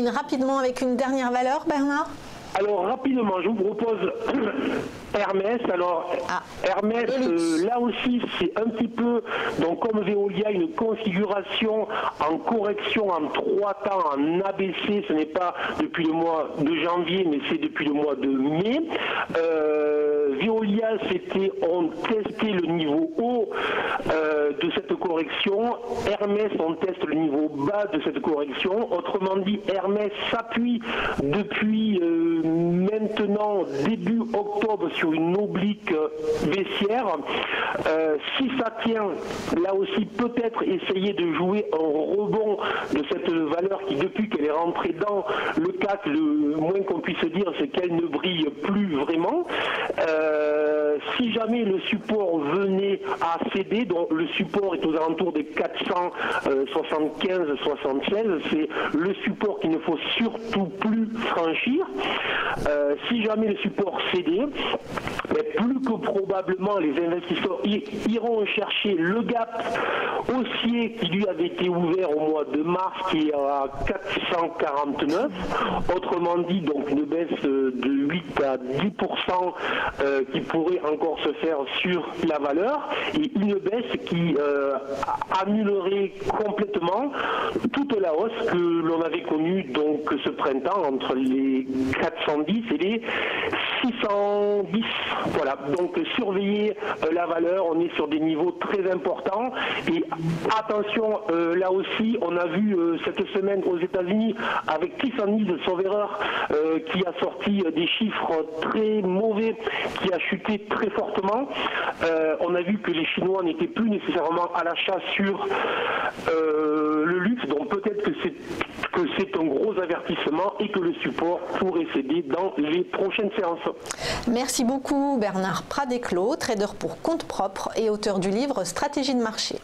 termine rapidement avec une dernière valeur, Bernard. Alors rapidement, je vous propose Hermès. Alors Hermès, là aussi c'est un petit peu, donc comme Veolia, une configuration en correction en 3 temps, en ABC. Ce n'est pas depuis le mois de janvier, mais c'est depuis le mois de mai. Veolia, on testait le niveau haut de cette correction. Hermès, on teste le niveau bas de cette correction. Autrement dit, Hermès s'appuie depuis maintenant début octobre sur une oblique baissière. Si ça tient, là aussi peut-être essayer de jouer un rebond de cette valeur qui, depuis qu'elle est rentrée dans le CAC, le moins qu'on puisse dire c'est qu'elle ne brille plus vraiment. Si jamais le support venait à céder, donc le support est aux alentours des 475-76, c'est le support qu'il ne faut surtout plus franchir. Si jamais le support cédait, mais plus que probablement les investisseurs iront chercher le gap haussier qui lui avait été ouvert au mois de mars, qui est à 449. Autrement dit, donc une baisse de 8 à 10% qui pourrait encore se faire sur la valeur, et une baisse qui annulerait complètement toute la hausse que l'on avait connue donc ce printemps entre les 410 et les 610. Voilà, donc surveillez la valeur, on est sur des niveaux très importants, et attention, là aussi on a vu cette semaine aux États-Unis avec Tiffany de Sauverer qui a sorti des chiffres très mauvais, qui a chuté très fortement. On a vu que les Chinois n'étaient plus nécessairement à l'achat sur le luxe, donc peut-être que c'est un gros avertissement et que le support pourrait céder dans les prochaines séances. Merci beaucoup Bernard Pradeclos, trader pour compte propre et auteur du livre Stratégie de marché.